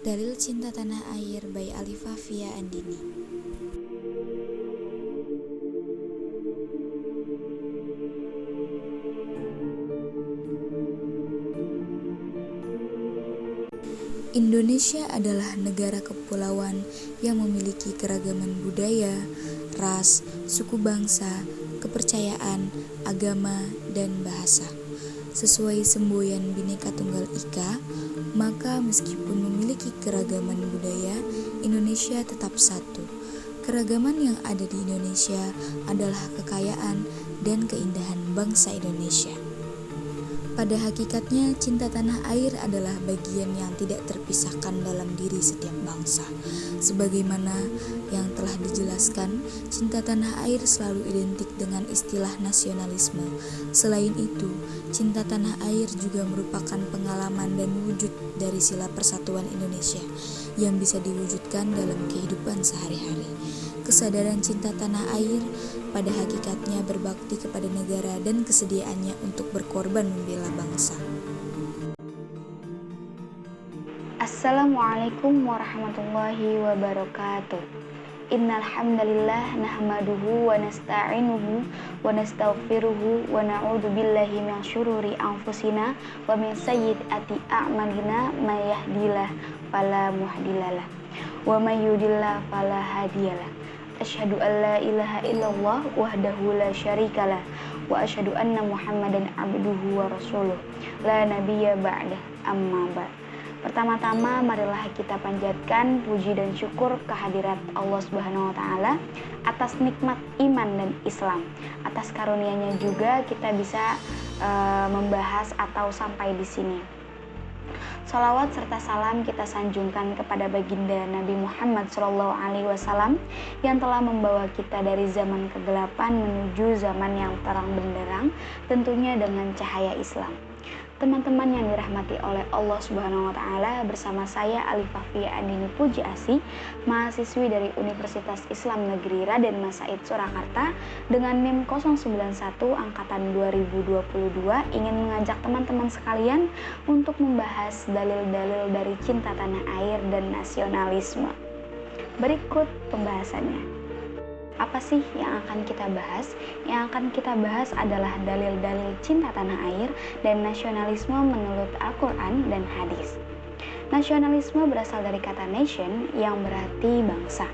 Dalil Cinta Tanah Air by Alifafia Andini. Indonesia adalah negara kepulauan yang memiliki keragaman budaya, ras, suku bangsa, kepercayaan, agama, dan bahasa. Sesuai semboyan Bhinneka Tunggal Ika, maka meskipun memiliki keragaman budaya, Indonesia tetap satu. Keragaman yang ada di Indonesia adalah kekayaan dan keindahan bangsa Indonesia. Pada hakikatnya, cinta tanah air adalah bagian yang tidak terpisahkan dalam diri setiap bangsa. Sebagaimana yang telah dijelaskan, cinta tanah air selalu identik dengan istilah nasionalisme. Selain itu, cinta tanah air juga merupakan pengalaman dan wujud dari sila persatuan Indonesia yang bisa diwujudkan dalam kehidupan sehari-hari. Kesadaran cinta tanah air pada hakikatnya berbakti kepada negara dan kesediaannya untuk berkorban membela bangsa. Assalamualaikum warahmatullahi wabarakatuh. Innal hamdalillah nahmaduhu wa nasta'inuhu wa nastaghfiruhu wa na'udzu billahi min syururi anfusina wa min sayyiati a'malina may yahdihillahu fala mudhillalah wa may yudlil fala hadiyalah. Asyhadu an la ilaha illallah wahdahu la syarikalah wa asyhadu anna Muhammadan abduhu wa rasuluh la nabiyya ba'dah amma ba'd. Pertama-tama marilah kita panjatkan puji dan syukur kehadirat Allah Subhanahu wa taala atas nikmat iman dan Islam. Atas karunia-Nya juga kita bisa membahas atau sampai di sini. Salawat serta salam kita sanjungkan kepada baginda Nabi Muhammad SAW yang telah membawa kita dari zaman kegelapan menuju zaman yang terang benderang, tentunya dengan cahaya Islam. Teman-teman yang dirahmati oleh Allah Subhanahu wa taala, bersama saya Alifafia Andini Pujiasih, mahasiswi dari Universitas Islam Negeri Raden Mas Said Surakarta dengan NIM 091 angkatan 2022 ingin mengajak teman-teman sekalian untuk membahas dalil-dalil dari cinta tanah air dan nasionalisme. Berikut pembahasannya. Apa sih yang akan kita bahas? Yang akan kita bahas adalah dalil-dalil cinta tanah air dan nasionalisme menurut Al-Quran dan hadis. Nasionalisme berasal dari kata nation yang berarti bangsa.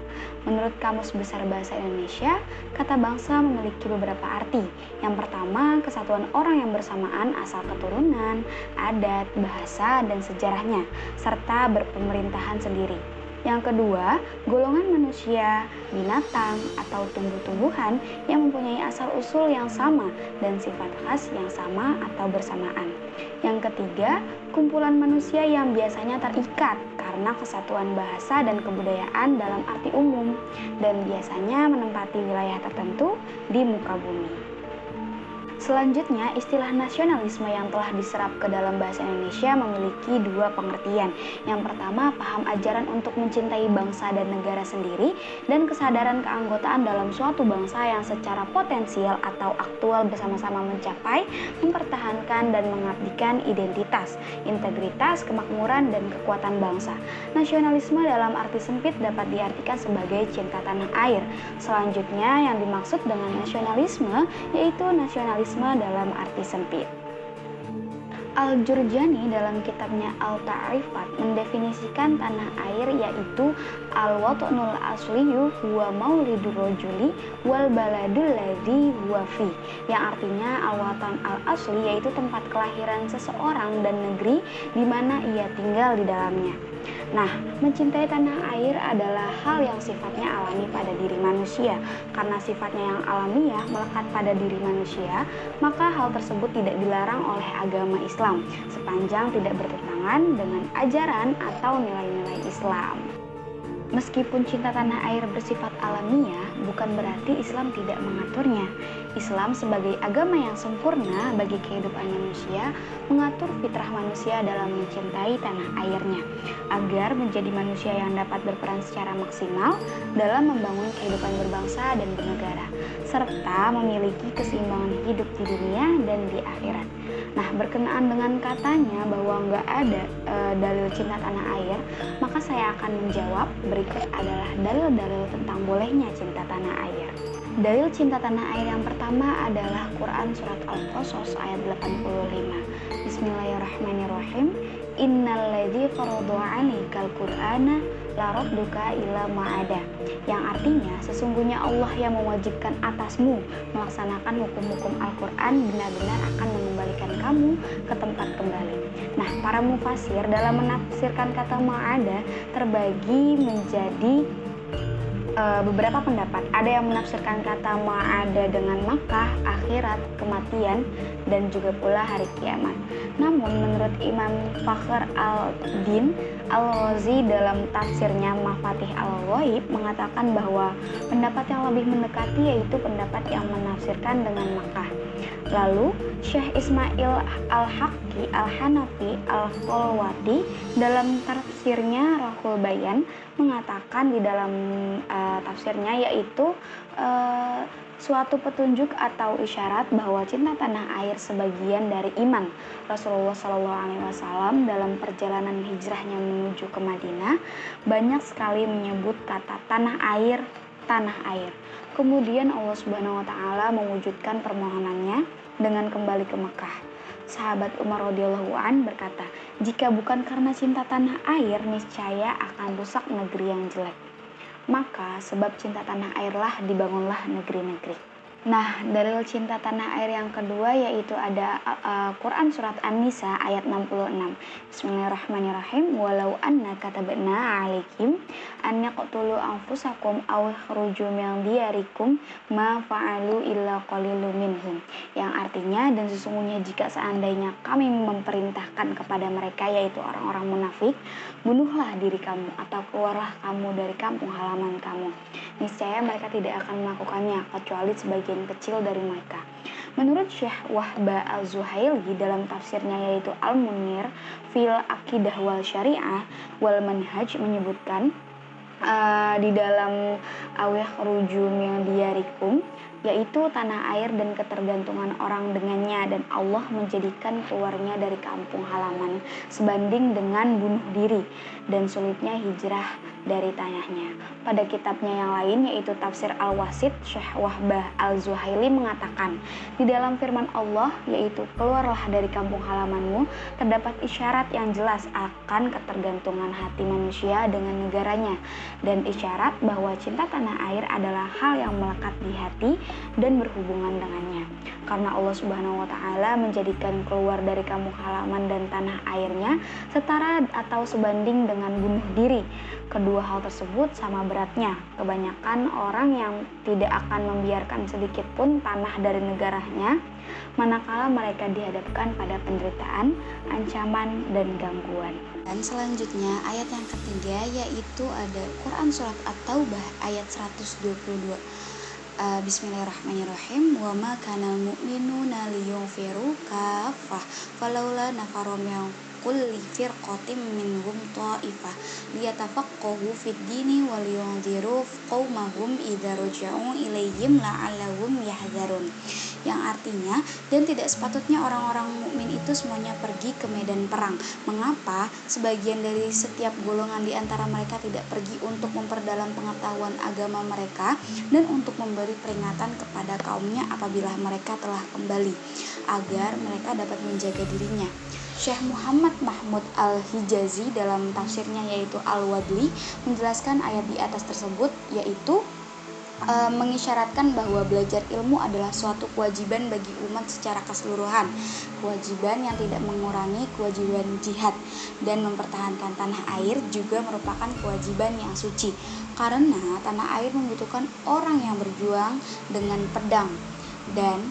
Menurut Kamus Besar Bahasa Indonesia, kata bangsa memiliki beberapa arti. Yang pertama, kesatuan orang yang bersamaan asal keturunan, adat, bahasa, dan sejarahnya, serta berpemerintahan sendiri. Yang kedua, golongan manusia, binatang, atau tumbuh-tumbuhan yang mempunyai asal-usul yang sama dan sifat khas yang sama atau bersamaan. Yang ketiga, kumpulan manusia yang biasanya terikat karena kesatuan bahasa dan kebudayaan dalam arti umum dan biasanya menempati wilayah tertentu di muka bumi. Selanjutnya, istilah nasionalisme yang telah diserap ke dalam bahasa Indonesia memiliki dua pengertian. Yang pertama, paham ajaran untuk mencintai bangsa dan negara sendiri dan kesadaran keanggotaan dalam suatu bangsa yang secara potensial atau aktual bersama-sama mencapai, mempertahankan dan mengabdikan identitas, integritas, kemakmuran, dan kekuatan bangsa. Nasionalisme dalam arti sempit dapat diartikan sebagai cinta tanah air. Selanjutnya, yang dimaksud dengan nasionalisme yaitu nasionalisme dalam arti sempit. Al-Jurjani dalam kitabnya Al-Ta'rifat mendefinisikan tanah air yaitu al-watnul asliyu huwa maulidur rajuli wal baladul ladzi huwa fi, yang artinya al-watan al-asli yaitu tempat kelahiran seseorang dan negeri di mana ia tinggal di dalamnya. Nah, mencintai tanah air adalah hal yang sifatnya alami pada diri manusia. Karena sifatnya yang alamiah melekat pada diri manusia, maka hal tersebut tidak dilarang oleh agama Islam sepanjang tidak bertentangan dengan ajaran atau nilai-nilai Islam. Meskipun cinta tanah air bersifat alamiah, bukan berarti Islam tidak mengaturnya. Islam sebagai agama yang sempurna bagi kehidupan manusia, mengatur fitrah manusia dalam mencintai tanah airnya, agar menjadi manusia yang dapat berperan secara maksimal dalam membangun kehidupan berbangsa dan bernegara, serta memiliki keseimbangan hidup di dunia dan di akhirat. Nah, berkenaan dengan katanya bahwa nggak ada dalil cinta tanah air, maka saya saya akan menjawab. Berikut adalah dalil-dalil tentang bolehnya cinta tanah air. Dalil cinta tanah air yang pertama adalah Quran Surat Al-Qasas ayat 85. Bismillahirrahmanirrahim. Innalladzi faradu 'alaikal Qur'ana laradduka ila ma'ada. Yang artinya, sesungguhnya Allah yang mewajibkan atasmu melaksanakan hukum-hukum Al-Quran benar-benar akan mengembalikan kamu ke tempat kembali. Nah, para mufasir dalam menafsirkan kata ma'ada terbagi menjadi beberapa pendapat. Ada yang menafsirkan kata ma'ada dengan Makkah, akhirat, kematian, dan juga pula hari kiamat. Namun menurut Imam Fakhr al-Din al-Razi dalam tafsirnya Mafatih al-Ghaib mengatakan bahwa pendapat yang lebih mendekati yaitu pendapat yang menafsirkan dengan Makkah. Lalu Syekh Ismail al-Haqqi al-Hanafi al-Khalwati dalam tafsirnya Rahul Bayan mengatakan di dalam tafsirnya yaitu suatu petunjuk atau isyarat bahwa cinta tanah air sebagian dari iman. Rasulullah SAW dalam perjalanan hijrahnya menuju ke Madinah banyak sekali menyebut kata tanah air, tanah air. Kemudian Allah Subhanahu wa taala mewujudkan permohonannya dengan kembali ke Mekah. Sahabat Umar radhiyallahu an berkata, "Jika bukan karena cinta tanah air, niscaya akan rusak negeri yang jelek. Maka sebab cinta tanah airlah dibangunlah negeri-negeri." Nah, dalil cinta tanah air yang kedua yaitu ada Quran Surat An-Nisa ayat 66. Bismillahirrahmanirrahim. Walau anna katabna alaikum an yaqtulu anfusakum aw yakhruju min diyarikum ma fa'alu illa qalilun minhum. Yang artinya, dan sesungguhnya jika seandainya kami memerintahkan kepada mereka yaitu orang-orang munafik, bunuhlah diri kamu atau keluarlah kamu dari kampung halaman kamu. Niscaya mereka tidak akan melakukannya kecuali sebagian kecil dari mereka. Menurut Syekh Wahbah al-Zuhaili dalam tafsirnya yaitu Al-Munir fil Aqidah wal Syariah wal Manhaj menyebutkan di dalam awih ruju min diyarikum yaitu tanah air dan ketergantungan orang dengannya, dan Allah menjadikan keluarnya dari kampung halaman sebanding dengan bunuh diri dan sulitnya hijrah dari tanahnya. Pada kitabnya yang lain yaitu Tafsir Al-Wasit, Syekh Wahbah Al-Zuhaili mengatakan di dalam firman Allah yaitu keluarlah dari kampung halamanmu terdapat isyarat yang jelas akan ketergantungan hati manusia dengan negaranya dan isyarat bahwa cinta tanah air adalah hal yang melekat di hati dan berhubungan dengannya. Karena Allah Subhanahu wa taala menjadikan keluar dari kampung halaman dan tanah airnya setara atau sebanding dengan bunuh diri. Kedua hal tersebut sama beratnya. Kebanyakan orang yang tidak akan membiarkan sedikit pun tanah dari negaranya manakala mereka dihadapkan pada penderitaan, ancaman, dan gangguan. Dan selanjutnya ayat yang ketiga yaitu ada Quran Surat At-Taubah ayat 122. Bismillahirrahmanirrahim. Wa ma kanal mu'minuna liyunfiru kaffah falaula nafaru min kulli firqatin minhum ta'ifah liyatafaqahu fid dini wa liyunziru qaumahum idza raja'u ilaihim la'allahum yahdzarun. Yang artinya, dan tidak sepatutnya orang-orang mukmin itu semuanya pergi ke medan perang. Mengapa sebagian dari setiap golongan di antara mereka tidak pergi untuk memperdalam pengetahuan agama mereka dan untuk memberi peringatan kepada kaumnya apabila mereka telah kembali, agar mereka dapat menjaga dirinya. Syekh Muhammad Mahmud Al-Hijazi dalam tafsirnya yaitu Al-Wadli menjelaskan ayat di atas tersebut yaitu mengisyaratkan bahwa belajar ilmu adalah suatu kewajiban bagi umat secara keseluruhan, kewajiban yang tidak mengurangi kewajiban jihad, dan mempertahankan tanah air juga merupakan kewajiban yang suci karena tanah air membutuhkan orang yang berjuang dengan pedang dan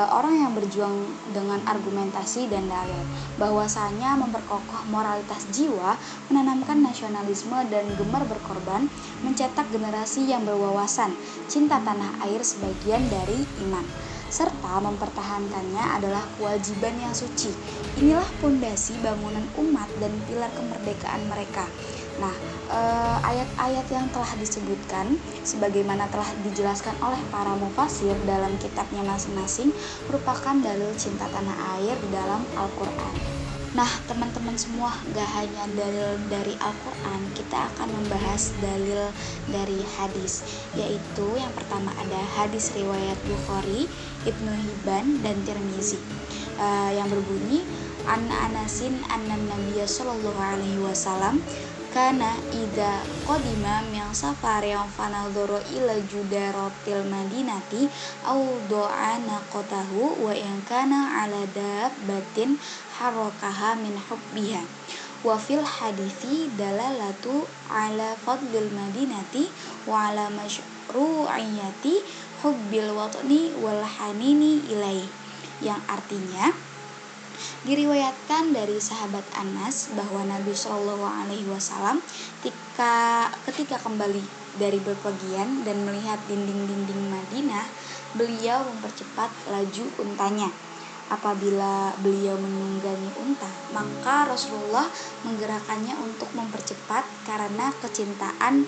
orang yang berjuang dengan argumentasi dan dalil, bahwasanya memperkokoh moralitas jiwa, menanamkan nasionalisme dan gemar berkorban, mencetak generasi yang berwawasan, cinta tanah air sebagian dari iman, serta mempertahankannya adalah kewajiban yang suci. Inilah pondasi bangunan umat dan pilar kemerdekaan mereka. Nah, ayat-ayat yang telah disebutkan sebagaimana telah dijelaskan oleh para mufasir dalam kitabnya masing-masing merupakan dalil cinta tanah air di dalam Al-Quran. Nah, teman-teman semua, gak hanya dalil dari Al-Quran, kita akan membahas dalil dari hadis, yaitu yang pertama ada hadis riwayat Bukhari, Ibnu Hibban, dan Tirmizi, yang berbunyi an Anasin anna Nabiyya sallallahu alaihi wasallam kana idza qadima min safarin fanadhara ila judaratil madinati aw do'a naqatahu wa in kana ala dabbatin harakaha min hubbiha wa fil hadithi dalalatu ala fadlil madinati wa ala masyru'iyati hubbil watni wal hanini ilai, yang artinya diriwayatkan dari sahabat Anas bahwa Nabi Shallallahu Alaihi Wasallam ketika kembali dari bepergian dan melihat dinding-dinding Madinah, beliau mempercepat laju untanya. Apabila beliau menunggangi unta, maka Rasulullah menggerakkannya untuk mempercepat karena kecintaan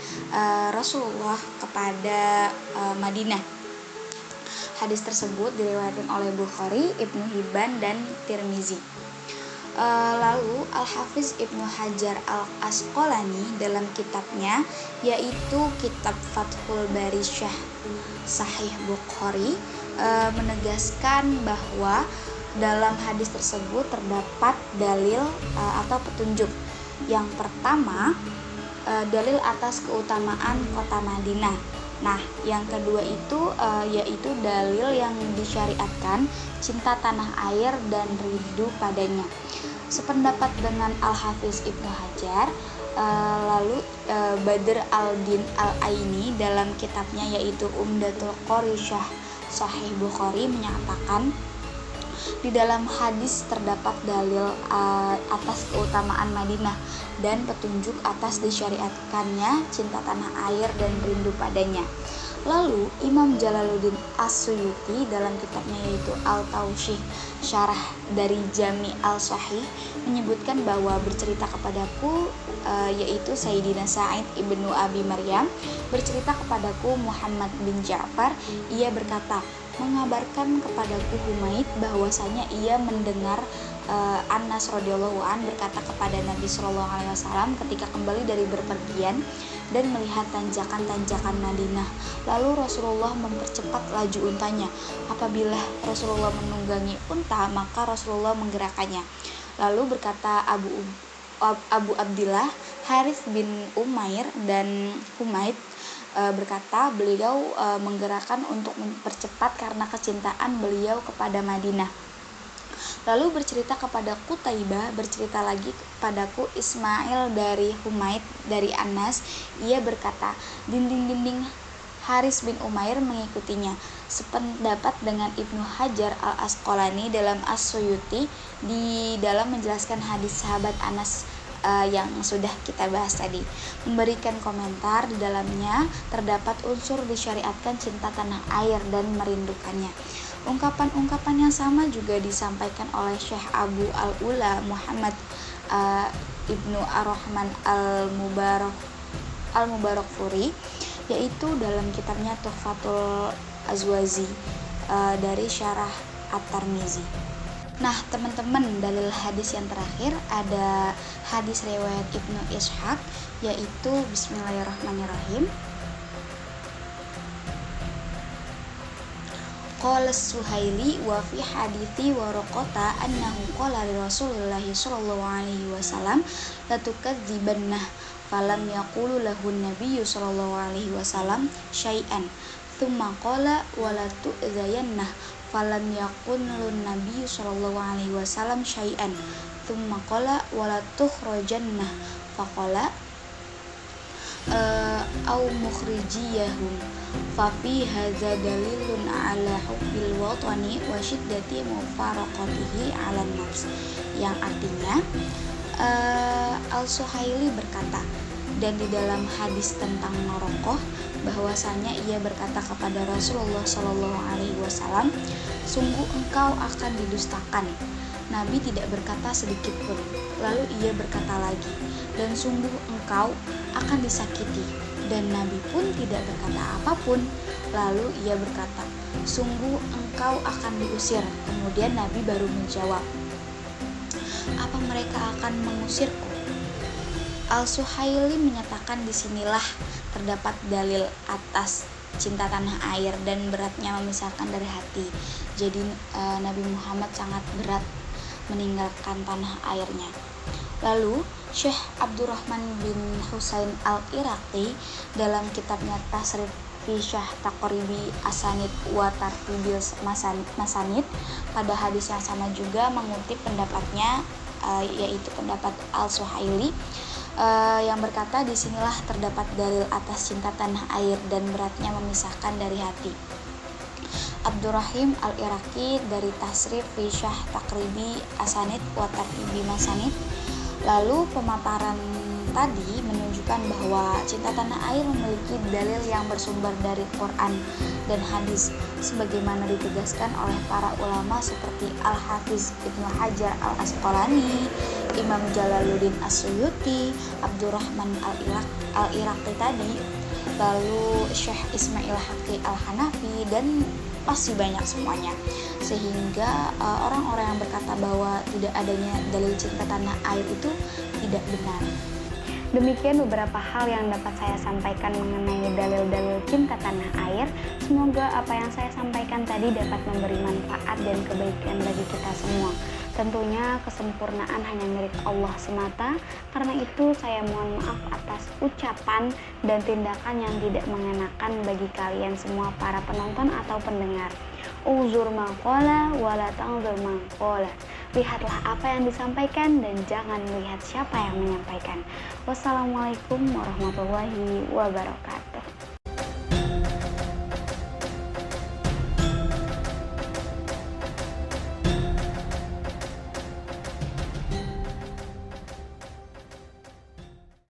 Rasulullah kepada Madinah. Hadis tersebut diriwayatkan oleh Bukhari, Ibnu Hibban, dan Tirmizi. Lalu Al-Hafiz Ibnu Hajar Al-Asqalani dalam kitabnya, yaitu kitab Fathul Bari Syarh Sahih Bukhari, menegaskan bahwa dalam hadis tersebut terdapat dalil atau petunjuk. Yang pertama, dalil atas keutamaan kota Madinah. Nah, yang kedua itu yaitu dalil yang disyariatkan cinta tanah air dan rindu padanya. Sependapat dengan Al-Hafiz Ibnu Hajar, lalu Badr al-Din al-Aini dalam kitabnya yaitu Umdatul Qari Syarh Sahih Bukhari menyatakan di dalam hadis terdapat dalil atas keutamaan Madinah dan petunjuk atas disyariatkannya cinta tanah air dan rindu padanya. Lalu Imam Jalaluddin As-Suyuti dalam kitabnya yaitu Al-Tawshih Syarah dari Jami Al-Sahih menyebutkan bahwa bercerita kepadaku yaitu Sayyidina Sa'id ibnu Abi Maryam bercerita kepadaku Muhammad bin Ja'far, ia berkata, mengabarkan kepadaku Humaid bahwasanya ia mendengar Anas radhiyallahu an berkata kepada Nabi sallallahu alaihi wasallam ketika kembali dari berpergian dan melihat tanjakan-tanjakan Madinah. Lalu Rasulullah mempercepat laju untanya. Apabila Rasulullah menunggangi unta, maka Rasulullah menggerakkannya. Lalu berkata Abu Abdillah Harith bin Umair dan Humaid berkata beliau menggerakkan untuk mempercepat karena kecintaan beliau kepada Madinah. Lalu bercerita kepadaku Taibah, bercerita lagi kepadaku Ismail dari Humaid dari Anas, ia berkata dinding-dinding Haris bin Umair mengikutinya. Sependapat dengan Ibnu Hajar Al-Asqalani dalam As-Suyuti di dalam menjelaskan hadis sahabat Anas yang sudah kita bahas tadi, memberikan komentar di dalamnya terdapat unsur disyariatkan cinta tanah air dan merindukannya. Ungkapan-ungkapan yang sama juga disampaikan oleh Syekh Abu Al-Ula Muhammad Ibnu Ar-Rahman Al-Mubarakfuri, yaitu dalam kitabnya Tuhfatul Azwazi dari Syarah At-Tirmizi. Nah, teman-teman, dalil hadis yang terakhir ada hadis riwayat Ibnu Ishaq, yaitu Bismillahirrahmanirrahim. Qala Suhaili wa fi hadithi Waraqata annahu qala li Rasulillah sallallahu alaihi wasallam la tukadzibanna falam yaqulu lahu an-nabiy sallallahu alaihi wasallam syai'an thumma qala wa la tu'zayanna falam yakun lun nabiy sallallahu alaihi wasallam syai'an thumma qala wa la tukhrajanna faqala au mukhrijiyahum fa fi hadza dalilun ala hubbil watani wa syiddati mufaraqatihi 'ala nafs, yang artinya Al-Suhaili berkata, dan di dalam hadis tentang Norokoh bahwasanya ia berkata kepada Rasulullah Shallallahu Alaihi Wasallam, sungguh engkau akan didustakan. Nabi tidak berkata sedikit pun. Lalu ia berkata lagi, dan sungguh engkau akan disakiti. Dan Nabi pun tidak berkata apapun. Lalu ia berkata, sungguh engkau akan diusir. Kemudian Nabi baru menjawab. apa mereka akan mengusirku? Al-Suhaili menyatakan disinilah terdapat dalil atas cinta tanah air dan beratnya memisahkan dari hati. Jadi Nabi Muhammad sangat berat meninggalkan tanah airnya. Lalu Syekh Abdurrahman bin Husain Al-Iraqi dalam kitabnya Tasrif fi Syah Taqribi Asanid wa Tartibil Masanid pada hadis yang sama juga mengutip pendapatnya, yaitu pendapat Al-Suhaili, yang berkata disinilah terdapat dalil atas cinta tanah air dan beratnya memisahkan dari hati. Abdurrahim Al-Iraqi dari Tasrif fi Syah Taqribi Asanid wa Tartibi Masanid. Lalu pemaparan tadi menunjukkan bahwa cinta tanah air memiliki dalil yang bersumber dari Quran dan hadis sebagaimana ditegaskan oleh para ulama seperti Al-Hafiz Ibnu Hajar Al-Asqalani, Imam Jalaluddin As-Suyuti, Abdurrahman Al-Iraqi tadi, lalu Syekh Ismail Haqqi Al-Hanafi, dan masih banyak semuanya. Sehingga orang-orang yang berkata bahwa tidak adanya dalil cinta tanah air itu tidak benar. Demikian beberapa hal yang dapat saya sampaikan mengenai dalil-dalil cinta tanah air. Semoga apa yang saya sampaikan tadi dapat memberi manfaat dan kebaikan bagi kita semua. Tentunya kesempurnaan hanya milik Allah semata. Karena itu saya mohon maaf atas ucapan dan tindakan yang tidak mengenakan bagi kalian semua para penonton atau pendengar. Uzur maqala wala ta'zur maqala. Lihatlah apa yang disampaikan dan jangan melihat siapa yang menyampaikan. Wassalamualaikum warahmatullahi wabarakatuh.